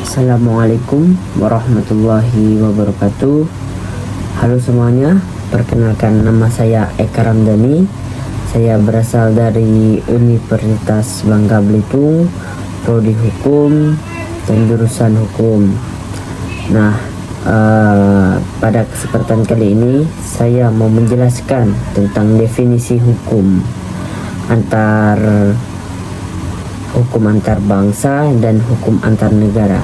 Assalamualaikum warahmatullahi wabarakatuh. Halo semuanya, perkenalkan nama saya Eka Ramdhani. Saya berasal dari Universitas Bangka Belitung, Prodi Hukum dan jurusan Hukum. Nah, pada kesempatan kali ini saya mau menjelaskan tentang definisi hukum antar bangsa dan hukum antar negara.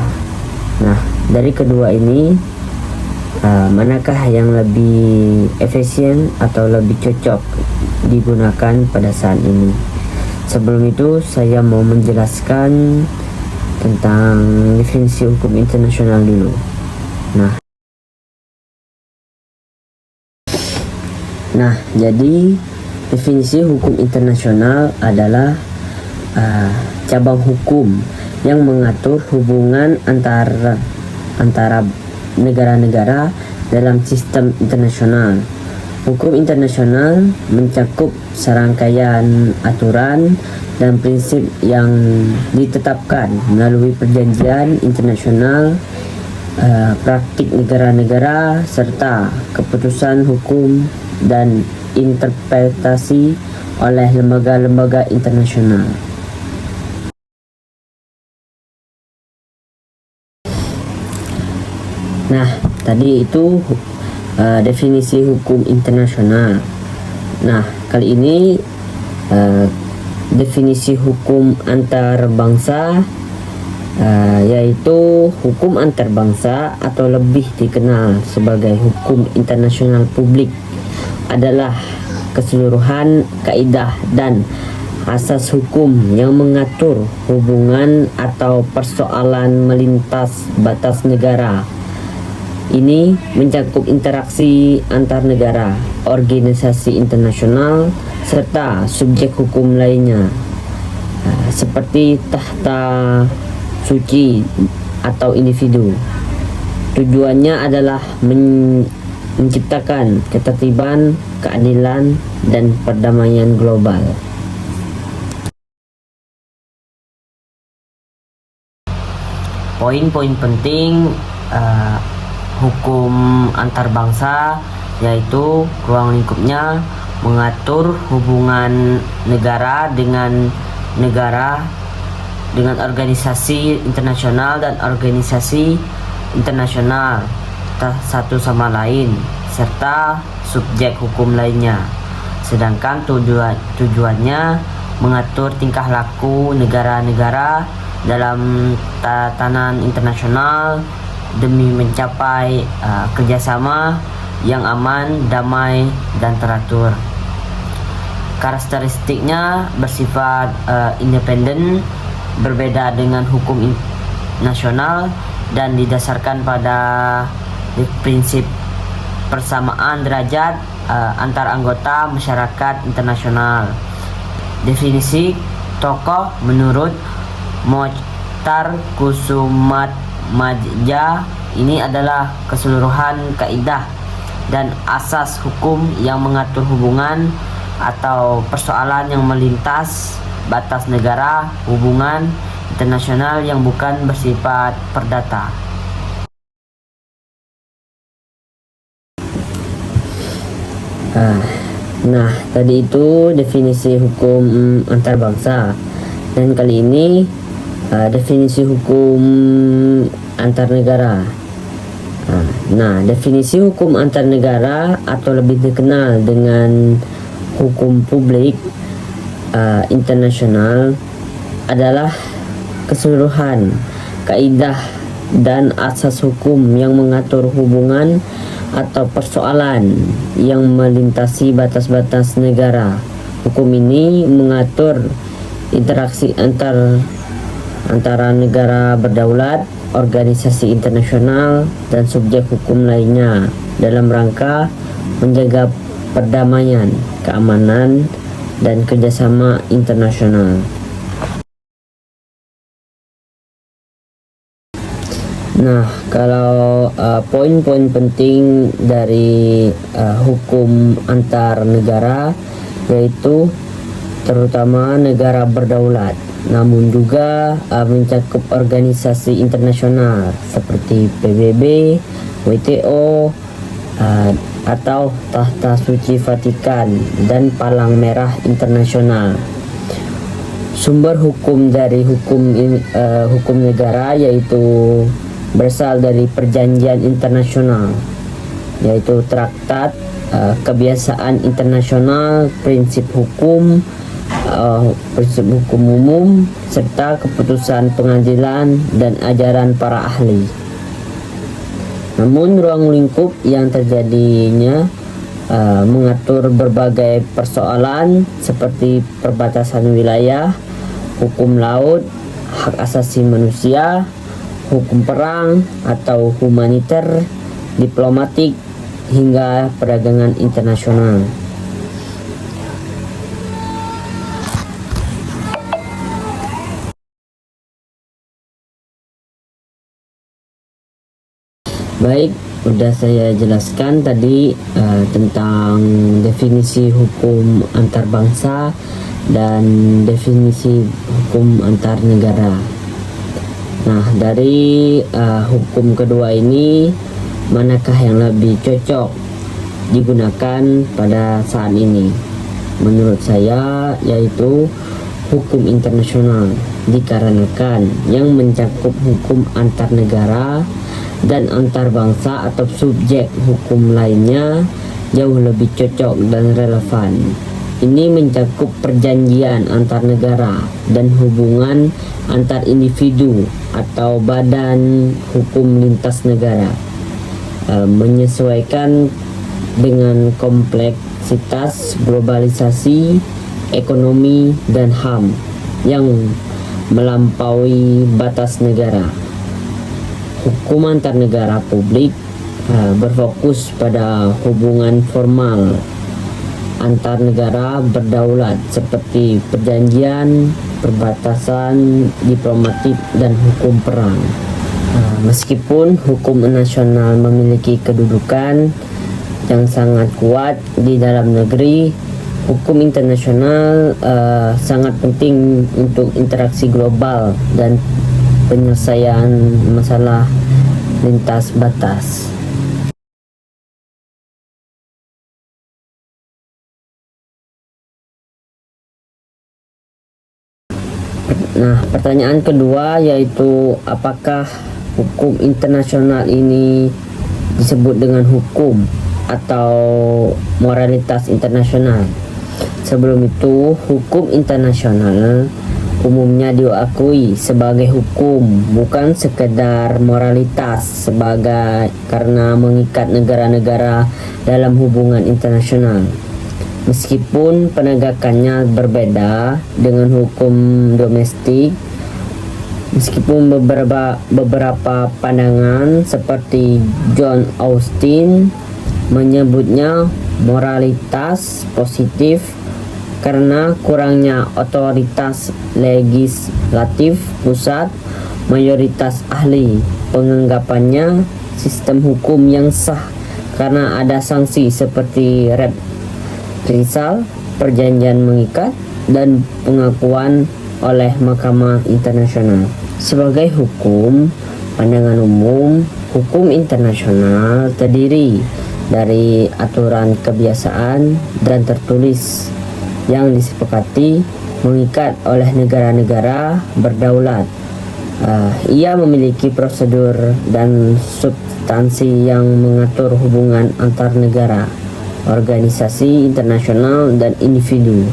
Nah, dari kedua ini manakah yang lebih efisien atau lebih cocok digunakan pada saat ini? Sebelum itu saya mau menjelaskan tentang definisi hukum internasional dulu. Nah, jadi definisi hukum internasional adalah cabang hukum yang mengatur hubungan antara negara-negara dalam sistem internasional. Hukum internasional mencakup serangkaian aturan dan prinsip yang ditetapkan melalui perjanjian internasional, praktik negara-negara, serta keputusan hukum dan interpretasi oleh lembaga-lembaga internasional. Nah, tadi itu definisi hukum internasional. Nah, kali ini definisi hukum antar bangsa, yaitu hukum antar bangsa atau lebih dikenal sebagai hukum internasional publik adalah keseluruhan kaidah dan asas hukum yang mengatur hubungan atau persoalan melintas batas negara. Ini mencakup interaksi antar negara, organisasi internasional, serta subjek hukum lainnya, seperti tahta suci atau individu. Tujuannya adalah menciptakan ketertiban, keadilan, dan perdamaian global. Poin-poin penting hukum antar bangsa, yaitu ruang lingkupnya mengatur hubungan negara dengan organisasi internasional dan organisasi internasional satu sama lain, serta subjek hukum lainnya. Sedangkan tujuannya mengatur tingkah laku negara-negara dalam tatanan internasional demi mencapai kerjasama yang aman, damai, dan teratur. Karakteristiknya bersifat independen, berbeda dengan hukum nasional, dan didasarkan pada prinsip persamaan derajat antar anggota masyarakat internasional. Definisi tokoh menurut Mochtar Kusumadja, ini adalah keseluruhan kaidah dan asas hukum yang mengatur hubungan atau persoalan yang melintas batas negara, hubungan internasional yang bukan bersifat perdata. Nah, tadi itu definisi hukum antar bangsa, dan kali ini definisi hukum antar negara. Nah, definisi hukum antar negara atau lebih dikenal dengan hukum publik internasional adalah keseluruhan kaidah dan asas hukum yang mengatur hubungan atau persoalan yang melintasi batas-batas negara. Hukum ini mengatur interaksi antara negara berdaulat organisasi internasional dan subjek hukum lainnya dalam rangka menjaga perdamaian, keamanan, dan kerjasama internasional. Nah, kalau poin-poin penting dari hukum antar negara yaitu terutama negara berdaulat, namun juga mencakup organisasi internasional seperti PBB, WTO, atau Tahta Suci Vatikan dan Palang Merah Internasional. Sumber hukum dari hukum negara yaitu berasal dari perjanjian internasional, yaitu traktat, kebiasaan internasional, prinsip hukum umum, serta keputusan pengadilan dan ajaran para ahli. Namun ruang lingkup yang terjadinya mengatur berbagai persoalan seperti perbatasan wilayah, hukum laut, hak asasi manusia, hukum perang atau humaniter, diplomatik, hingga perdagangan internasional. Baik, udah saya jelaskan tadi tentang definisi hukum antar bangsa dan definisi hukum antar negara. Nah, dari hukum kedua ini, manakah yang lebih cocok digunakan pada saat ini? Menurut saya yaitu hukum internasional, dikarenakan yang mencakup hukum antar negara dan antar bangsa atau subjek hukum lainnya jauh lebih cocok dan relevan. Ini mencakup perjanjian antar negara dan hubungan antar individu atau badan hukum lintas negara, menyesuaikan dengan kompleksitas globalisasi, ekonomi, dan HAM yang melampaui batas negara. Hukum antar negara publik berfokus pada hubungan formal antar negara berdaulat seperti perjanjian, perbatasan, diplomatik, dan hukum perang. Meskipun hukum nasional memiliki kedudukan yang sangat kuat di dalam negeri, hukum internasional sangat penting untuk interaksi global dan penyelesaian masalah lintas batas. Nah, pertanyaan kedua yaitu apakah hukum internasional ini disebut dengan hukum atau moralitas internasional? Sebelum itu, hukum internasional umumnya diakui sebagai hukum, bukan sekedar moralitas karena mengikat negara-negara dalam hubungan internasional. Meskipun penegakannya berbeda dengan hukum domestik, meskipun beberapa pandangan seperti John Austin menyebutnya moralitas positif karena kurangnya otoritas legislatif pusat, mayoritas ahli penganggapannya sistem hukum yang sah karena ada sanksi seperti reprisal, perjanjian mengikat, dan pengakuan oleh Mahkamah Internasional. Sebagai hukum, pandangan umum, hukum internasional terdiri dari aturan kebiasaan dan tertulis yang disepakati mengikat oleh negara-negara berdaulat. Ia memiliki prosedur dan substansi yang mengatur hubungan antar negara, organisasi internasional, dan individu.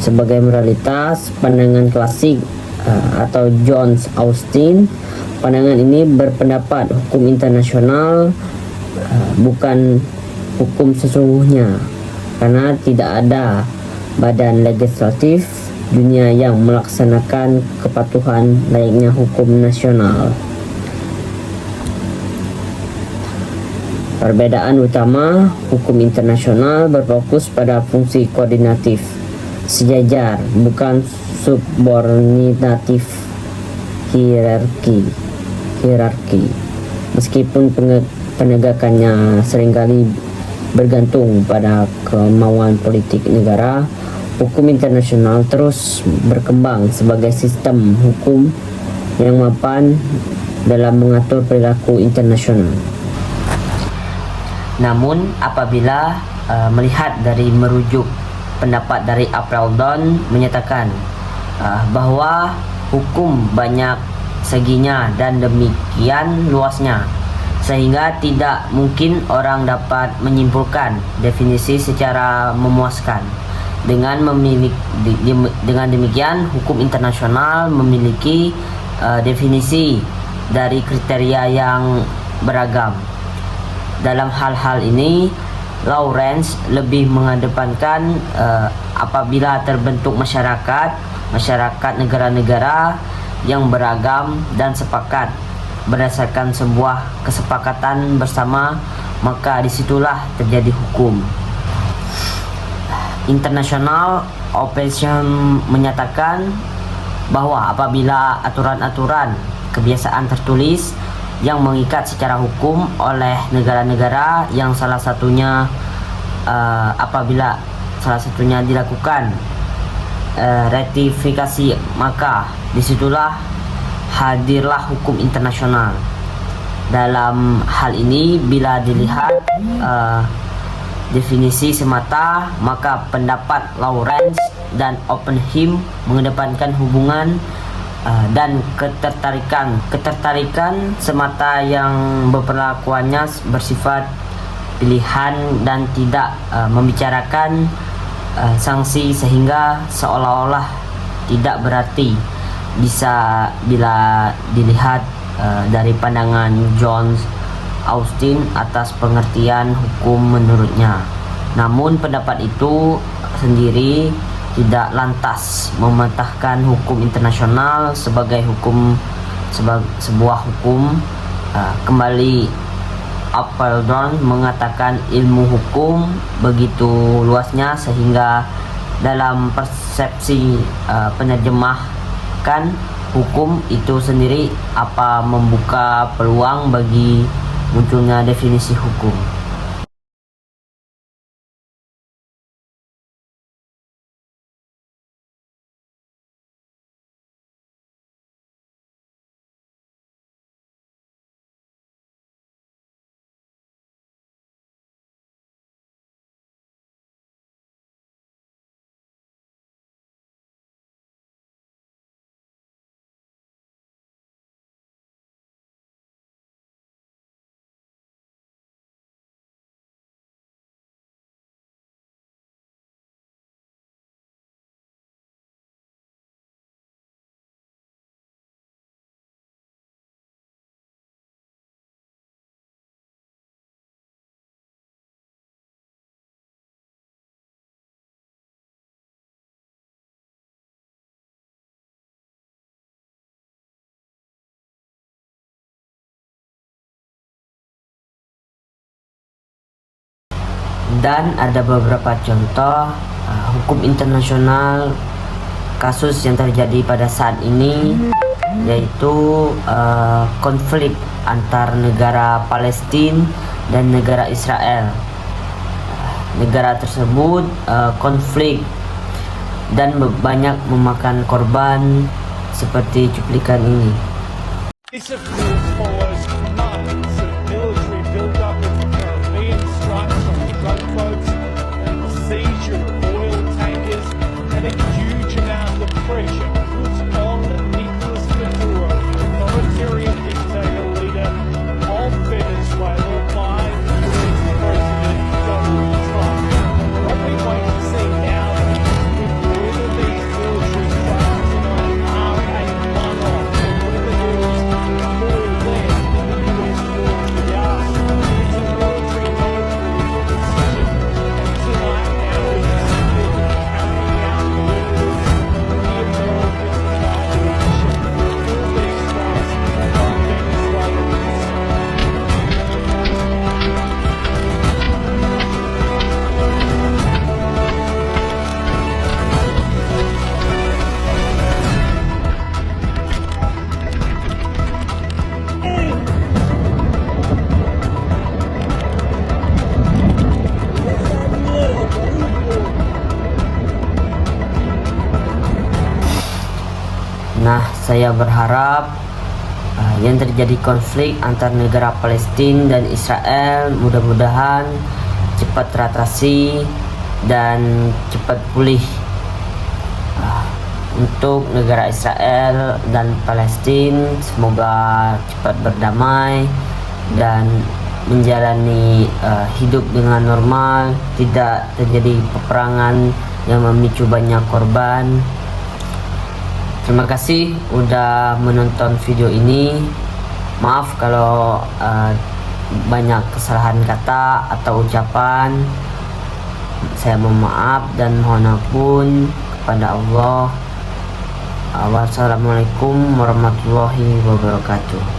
Sebagai moralitas, pandangan klasik atau John Austin, pandangan ini berpendapat hukum internasional bukan hukum sesungguhnya karena tidak ada badan legislatif dunia yang melaksanakan kepatuhan layaknya hukum nasional. Perbedaan utama, hukum internasional berfokus pada fungsi koordinatif, sejajar, bukan subordinatif hierarki. Meskipun penegakannya seringkali bergantung pada kemauan politik negara, hukum internasional terus berkembang sebagai sistem hukum yang mapan dalam mengatur perilaku internasional. Namun apabila melihat dari merujuk pendapat dari Apeldoorn menyatakan bahwa hukum banyak seginya dan demikian luasnya sehingga tidak mungkin orang dapat menyimpulkan definisi secara memuaskan. Dengan demikian, hukum internasional memiliki definisi dari kriteria yang beragam. Dalam hal-hal ini, Lawrence lebih mengedepankan apabila terbentuk masyarakat negara-negara yang beragam dan sepakat berdasarkan sebuah kesepakatan bersama, maka disitulah terjadi hukum. International Operation menyatakan bahwa apabila aturan-aturan kebiasaan tertulis yang mengikat secara hukum oleh negara-negara yang apabila salah satunya dilakukan ratifikasi, maka disitulah hadirlah hukum internasional. Dalam hal ini, bila dilihat definisi semata, maka pendapat Lawrence dan Oppenheim mengedepankan hubungan dan ketertarikan semata yang berperlakuannya bersifat pilihan dan tidak membicarakan sanksi, sehingga seolah-olah tidak berarti bila dilihat dari pandangan John Austin atas pengertian hukum menurutnya. Namun pendapat itu sendiri tidak lantas mematahkan hukum internasional sebagai sebuah hukum. Kembali Apeldoorn mengatakan ilmu hukum begitu luasnya sehingga dalam persepsi penerjemahkan hukum itu sendiri membuka peluang bagi munculnya definisi hukum. Dan ada beberapa contoh hukum internasional kasus yang terjadi pada saat ini, yaitu konflik antar negara Palestina dan negara Israel. Negara tersebut konflik dan banyak memakan korban seperti cuplikan ini. This of course follows months of military build-up in the Caribbean, strikes on drug boats and the seizure of oil tankers, and a huge amount of pressure puts on Nicolas Maduro, the authoritarian dictator leader of Venezuela, by President Donald Trump. What we wait to see now is whether these military strikes are a one-off, or whether there is more than the US war to the arse. saya berharap yang terjadi konflik antar negara Palestina dan Israel mudah-mudahan cepat teratasi dan cepat pulih. Untuk negara Israel dan Palestina semoga cepat berdamai dan menjalani hidup dengan normal, tidak terjadi peperangan yang memicu banyak korban. Terima kasih udah menonton video ini. Maaf kalau banyak kesalahan kata atau ucapan. Saya mohon maaf dan mohon ampun kepada Allah. Wassalamualaikum warahmatullahi wabarakatuh.